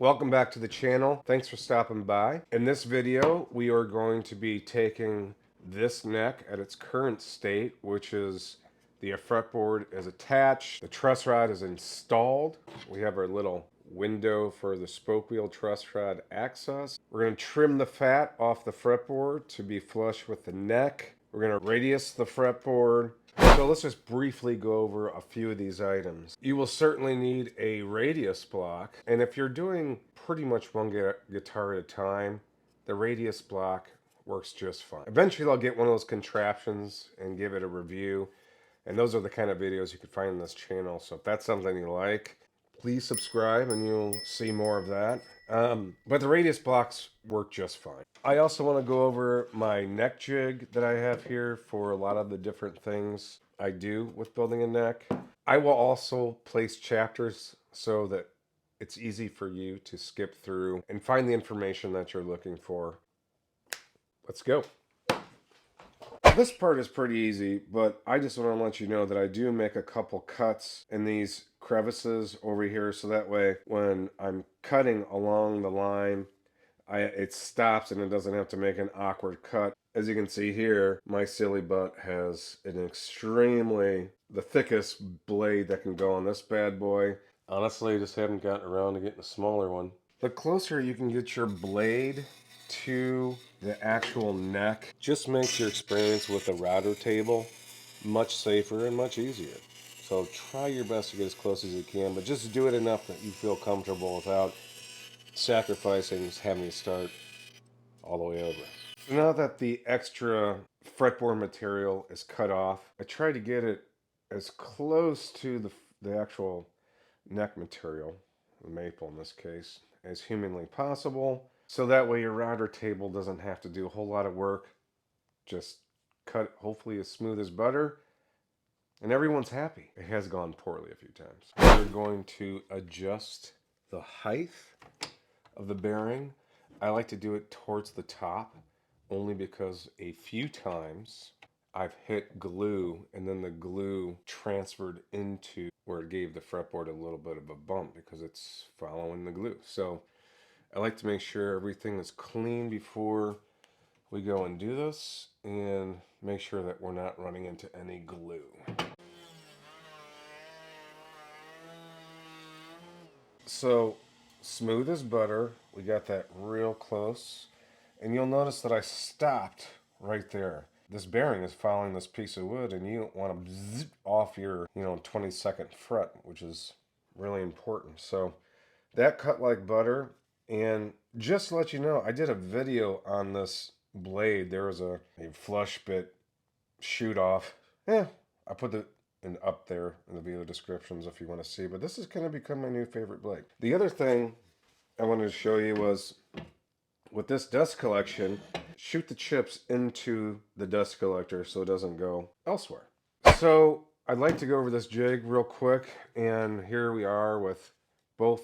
Welcome back to the channel. Thanks for stopping by. In this video, we are going to be taking this neck at its current state, which is the fretboard is attached, the truss rod is installed. We have our little window for the spoke wheel truss rod access. We're going to trim the fat off the fretboard to be flush with the neck. We're going to radius the fretboard. So let's just briefly go over a few of these items. You will certainly need a radius block, and if you're doing pretty much one guitar at a time, the radius block works just fine. Eventually I'll get one of those contraptions and give it a review, and those are the kind of videos you can find on this channel. So if that's something you like, please subscribe and you'll see more of that. But the radius blocks work just fine. I also want to go over my neck jig that I have here for a lot of the different things I do with building a neck. I will also place chapters so that it's easy for you to skip through and find the information that you're looking for. Let's go. This part is pretty easy, but I just want to let you know that I do make a couple cuts in these crevices over here, so that way when I'm cutting along the line, it stops and it doesn't have to make an awkward cut. As you can see here, my silly butt has the thickest blade that can go on this bad boy. Honestly, I just haven't gotten around to getting a smaller one. The closer you can get your blade to the actual neck just makes your experience with the router table much safer and much easier. So try your best to get as close as you can, but just do it enough that you feel comfortable without sacrificing having to start all the way over. So now that the extra fretboard material is cut off, I try to get it as close to the actual neck material, the maple in this case, as humanly possible. So that way your router table doesn't have to do a whole lot of work. Just cut hopefully as smooth as butter and everyone's happy. It has gone poorly a few times. We're going to adjust the height of the bearing. I like to do it towards the top only because a few times I've hit glue and then the glue transferred into where it gave the fretboard a little bit of a bump because it's following the glue. So I like to make sure everything is clean before we go and do this and make sure that we're not running into any glue. So smooth as butter, we got that real close, and you'll notice that I stopped right there. This bearing is following this piece of wood, and you don't want to zip off your 22nd fret, which is really important. So that cut like butter. And just to let you know, I did a video on this blade. There was a flush bit shoot off. I put it up there in the video descriptions if you want to see. But this is going to become my new favorite blade. The other thing I wanted to show you was with this dust collection, shoot the chips into the dust collector so it doesn't go elsewhere. So I'd like to go over this jig real quick, and here we are with both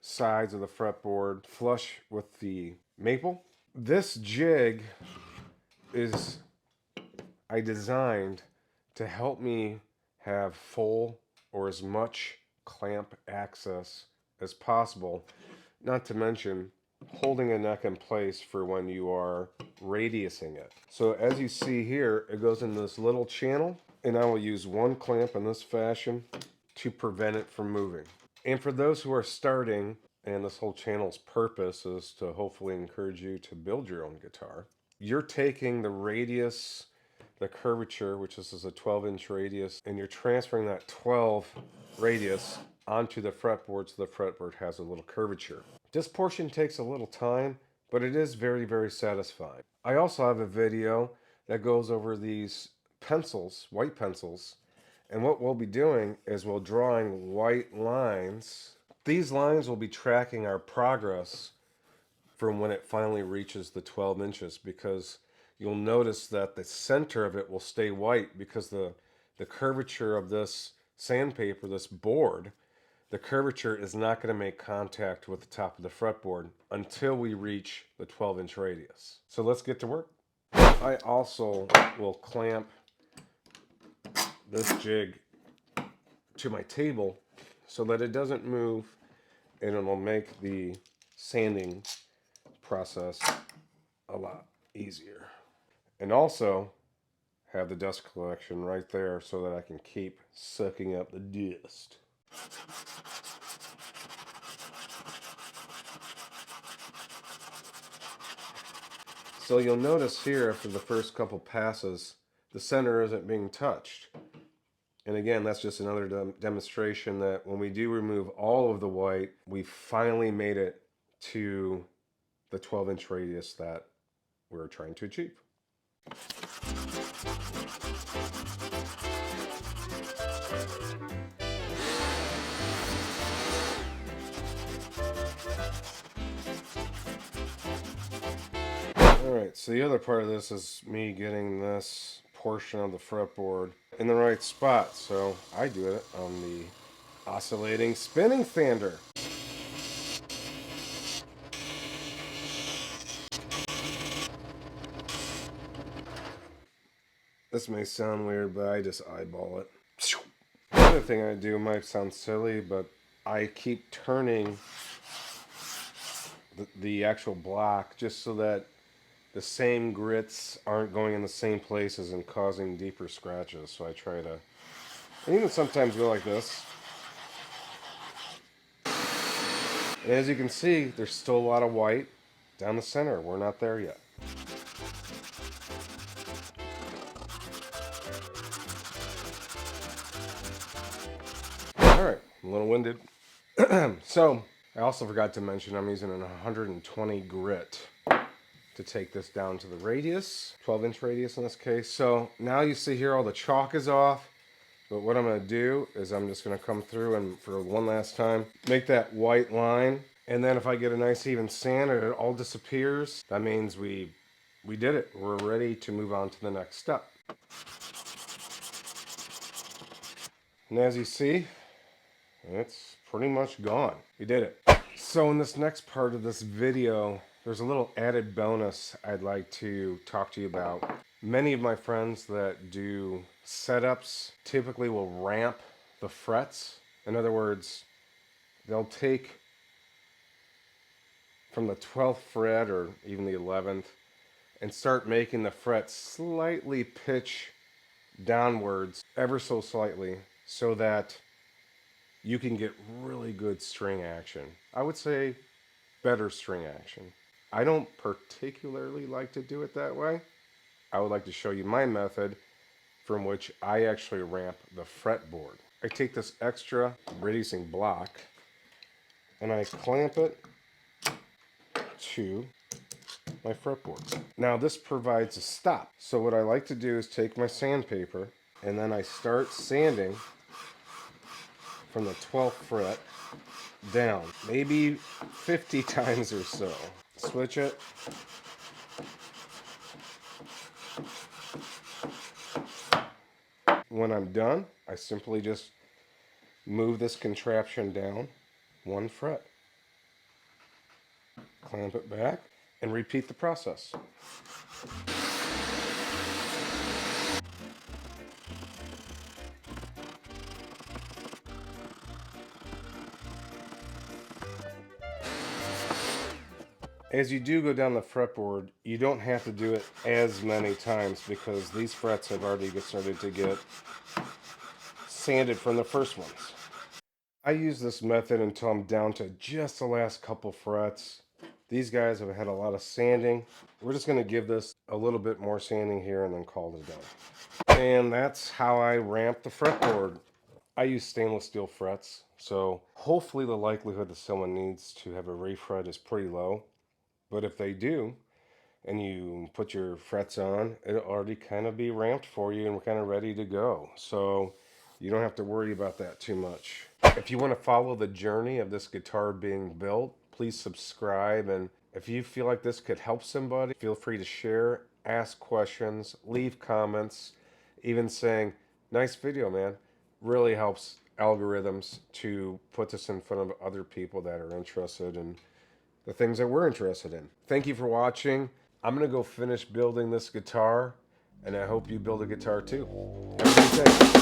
sides of the fretboard flush with the maple. This jig I designed to help me have full or as much clamp access as possible, not to mention holding a neck in place for when you are radiusing it. So as you see here, it goes in this little channel, and I will use one clamp in this fashion to prevent it from moving. And for those who are starting, and this whole channel's purpose is to hopefully encourage you to build your own guitar, you're taking the radius, the curvature, which is a 12-inch radius, and you're transferring that 12 radius onto the fretboard so the fretboard has a little curvature. This portion takes a little time, but it is very, very satisfying. I also have a video that goes over these pencils, white pencils, and what we'll be doing is we'll drawing white lines. These lines will be tracking our progress from when it finally reaches the 12 inches, because you'll notice that the center of it will stay white because the curvature of this sandpaper, this board, the curvature is not going to make contact with the top of the fretboard until we reach the 12-inch radius. So let's get to work. I also will clamp this jig to my table so that it doesn't move, and it will make the sanding process a lot easier. And also have the dust collection right there so that I can keep sucking up the dust. So you'll notice here after the first couple passes, the center isn't being touched. And again, that's just another demonstration that when we do remove all of the white, we finally made it to the 12-inch radius that we're trying to achieve. Alright, so the other part of this is me getting this portion of the fretboard in the right spot. So I do it on the oscillating spinning sander. This may sound weird, but I just eyeball it. The other thing I do might sound silly, but I keep turning the actual block just so that the same grits aren't going in the same places and causing deeper scratches. So I try to, and even sometimes go like this. And as you can see, there's still a lot of white down the center. We're not there yet. Alright, I'm a little winded. So, I also forgot to mention I'm using an 120 grit to take this down to the radius, 12-inch radius in this case. So now you see here all the chalk is off. But what I'm going to do is I'm just going to come through and for one last time, make that white line. And then if I get a nice even sand and it all disappears, that means we did it. We're ready to move on to the next step. And as you see, it's pretty much gone. We did it. So in this next part of this video, there's a little added bonus I'd like to talk to you about. Many of my friends that do setups typically will ramp the frets. In other words, they'll take from the 12th fret or even the 11th and start making the frets slightly pitch downwards ever so slightly so that you can get really good string action. I would say better string action. I don't particularly like to do it that way. I would like to show you my method from which I actually ramp the fretboard. I take this extra reducing block and I clamp it to my fretboard. Now this provides a stop. So what I like to do is take my sandpaper and then I start sanding from the 12th fret down, maybe 50 times or so. Switch it. When I'm done, I simply just move this contraption down one fret, clamp it back, and repeat the process. As you do go down the fretboard, you don't have to do it as many times because these frets have already started to get sanded from the first ones. I use this method until I'm down to just the last couple frets. These guys have had a lot of sanding. We're just going to give this a little bit more sanding here and then call it done. And that's how I ramp the fretboard. I use stainless steel frets, so hopefully the likelihood that someone needs to have a refret is pretty low. But if they do, and you put your frets on, it'll already kind of be ramped for you and we're kind of ready to go. So you don't have to worry about that too much. If you want to follow the journey of this guitar being built, please subscribe. And if you feel like this could help somebody, feel free to share, ask questions, leave comments, even saying, nice video, man. Really helps algorithms to put this in front of other people that are interested in the things that we're interested in. Thank you for watching. I'm going to go finish building this guitar, and I hope you build a guitar too. Have a great day.